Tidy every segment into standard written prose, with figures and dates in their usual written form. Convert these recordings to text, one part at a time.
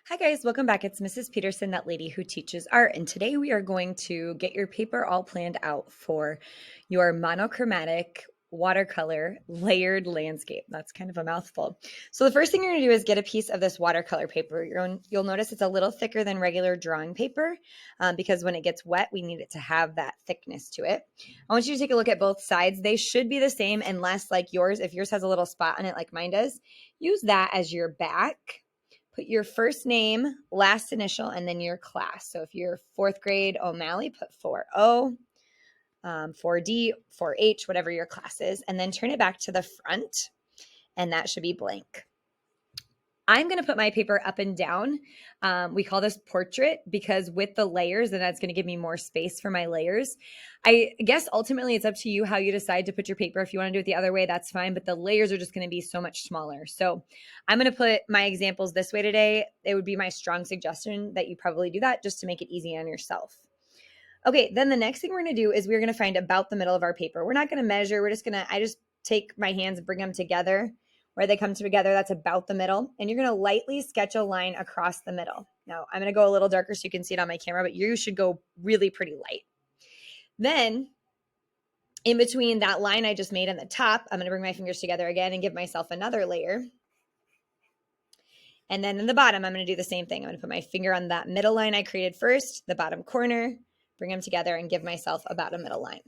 Hi guys, welcome back. It's Mrs. Peterson, that lady who teaches art, and today we are going to get your paper all planned out for your monochromatic watercolor layered landscape. That's kind of a mouthful. So the first thing you're going to do is get a piece of this watercolor paper. You'll notice it's a little thicker than regular drawing paper because when it gets wet, we need it to have that thickness to it. I want you to take a look at both sides. They should be the same unless like yours, if yours has a little spot on it like mine does, use that as your back. Put your first name, last initial, and then your class. So if you're fourth grade O'Malley, put 4O, 4D, 4H, whatever your class is, and then turn it back to the front, and that should be blank. I'm going to put my paper up and down. We call this portrait because with the layers, and that's going to give me more space for my layers. I guess ultimately it's up to you how you decide to put your paper. If you want to do it the other way, that's fine, but the layers are just going to be so much smaller. So I'm going to put my examples this way today. It would be my strong suggestion that you probably do that just to make it easy on yourself. Okay, then the next thing we're going to do is we're going to find about the middle of our paper. We're not going to measure. I just take my hands, bring them together. Where they come together, that's about the middle. And you're going to lightly sketch a line across the middle. Now, I'm going to go a little darker so you can see it on my camera, but you should go really pretty light. Then, in between that line I just made on the top, I'm going to bring my fingers together again and give myself another layer. And then in the bottom, I'm going to do the same thing. I'm going to put my finger on that middle line I created first, the bottom corner, bring them together and give myself about a middle line.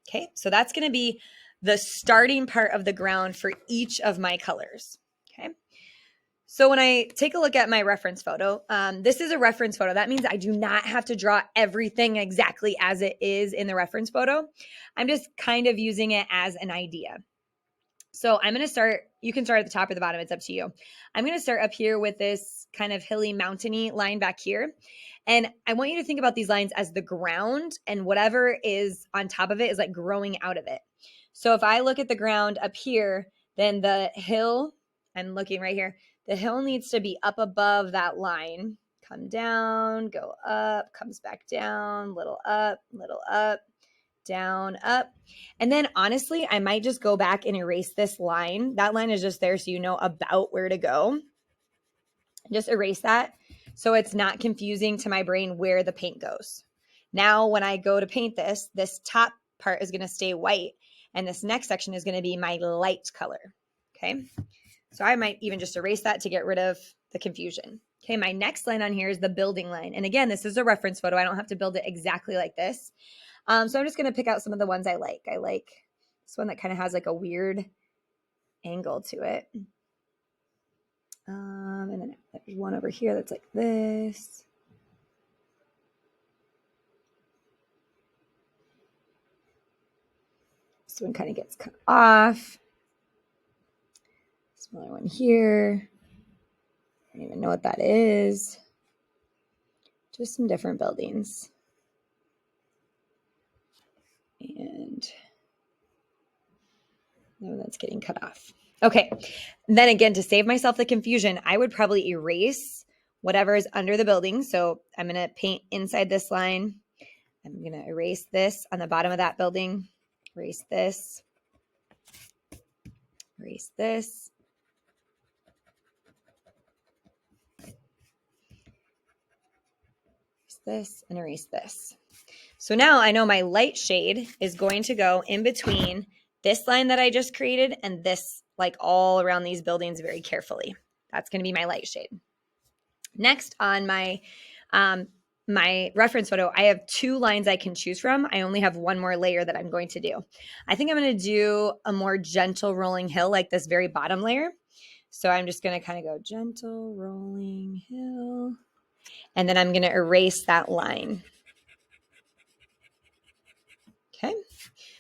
Okay, so that's going to be the starting part of the ground for each of my colors. Okay. So when I take a look at my reference photo, this is a reference photo. That means I do not have to draw everything exactly as it is in the reference photo. I'm just kind of using it as an idea. So I'm going to start, you can start at the top or the bottom. It's up to you. I'm going to start up here with this kind of hilly, mountainy line back here. And I want you to think about these lines as the ground, and whatever is on top of it is like growing out of it. So if I look at the ground up here, then the hill, I'm looking right here, the hill needs to be up above that line. Come down, go up, comes back down, little up, down, up. And then honestly, I might just go back and erase this line. That line is just there so you know about where to go. Just erase that so it's not confusing to my brain where the paint goes. Now, when I go to paint this top part is going to stay white, and this next section is going to be my light color. Okay. So I might even just erase that to get rid of the confusion. Okay. My next line on here is the building line. And again, this is a reference photo. I don't have to build it exactly like this. So I'm just going to pick out some of the ones I like. I like this one that kind of has like a weird angle to it. And then there's one over here that's like this. This one kind of gets cut off. Smaller one here. I don't even know what that is. Just some different buildings. And no, that's getting cut off. Okay. And then again, to save myself the confusion, I would probably erase whatever is under the building. So I'm going to paint inside this line. I'm going to erase this on the bottom of that building. Erase this. Erase this. Erase this and erase this. So now I know my light shade is going to go in between this line that I just created and this, like all around these buildings very carefully. That's going to be my light shade. Next on my my reference photo, I have two lines I can choose from. I only have one more layer that I'm going to do. I think I'm going to do a more gentle rolling hill, like this very bottom layer. So I'm just going to kind of go gentle rolling hill. And then I'm going to erase that line. Okay.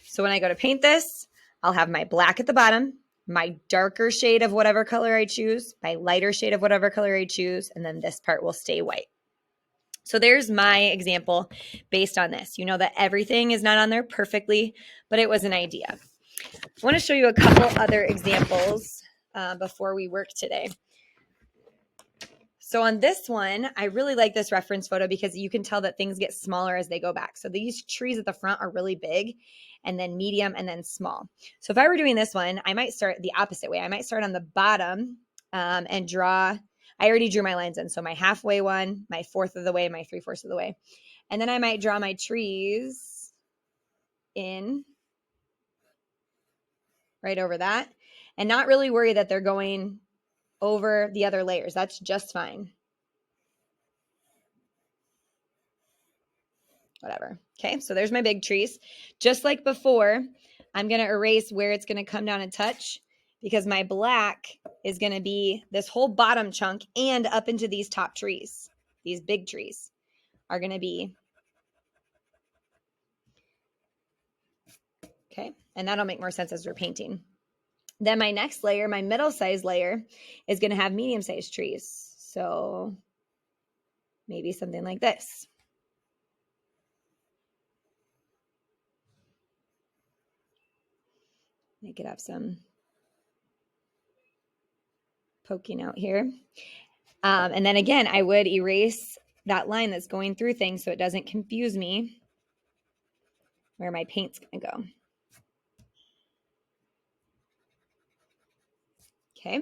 So when I go to paint this, I'll have my black at the bottom, my darker shade of whatever color I choose, my lighter shade of whatever color I choose, and then this part will stay white. So there's my example based on this. You know that everything is not on there perfectly, but it was an idea. I want to show you a couple other examples before we work today. So on this one, I really like this reference photo because you can tell that things get smaller as they go back. So these trees at the front are really big, and then medium, and then small. So if I were doing this one, I might start the opposite way. I might start on the bottom and draw. I already drew my lines in. So my halfway one, my fourth of the way, my 3/4 of the way. And then I might draw my trees in right over that and not really worry that they're going over the other layers. That's just fine. Whatever. Okay, so there's my big trees. Just like before, I'm going to erase where it's going to come down and touch because my black is going to be this whole bottom chunk and up into these top trees. These big trees are going to be, okay, and that'll make more sense as we're painting. Then my next layer, my middle size layer, is going to have medium sized trees. So maybe something like this. I could have some poking out here. And then again, I would erase that line that's going through things so it doesn't confuse me where my paint's going to go. Okay.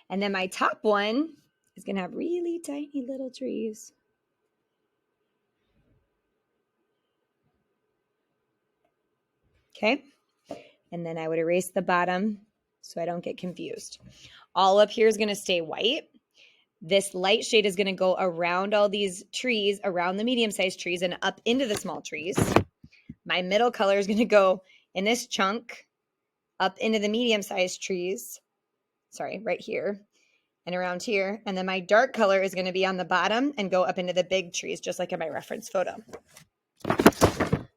And then my top one is going to have really tiny little trees. Okay. And then I would erase the bottom so I don't get confused. All up here is going to stay white. This light shade is going to go around all these trees, around the medium-sized trees and up into the small trees. My middle color is going to go in this chunk up into the medium-sized trees. Sorry, right here and around here. And then my dark color is going to be on the bottom and go up into the big trees, just like in my reference photo.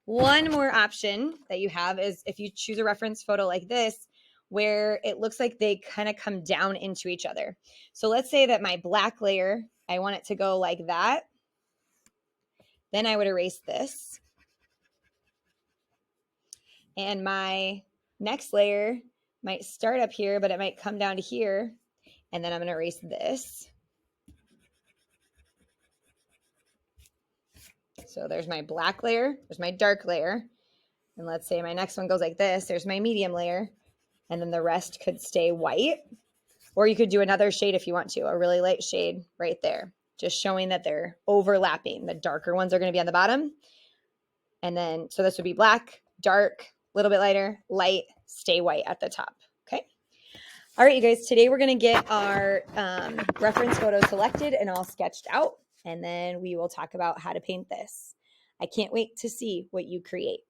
One more option that you have is if you choose a reference photo like this, where it looks like they kind of come down into each other. So let's say that my black layer, I want it to go like that. Then I would erase this. And my next layer might start up here, but it might come down to here. And then I'm going to erase this. So there's my black layer, there's my dark layer. And let's say my next one goes like this. There's my medium layer. And then the rest could stay white. Or you could do another shade if you want to, a really light shade right there. Just showing that they're overlapping. The darker ones are going to be on the bottom. And then, so this would be black, dark, a little bit lighter, light, stay white at the top. Okay. All right, you guys, today we're going to get our reference photo selected and all sketched out. And then we will talk about how to paint this. I can't wait to see what you create.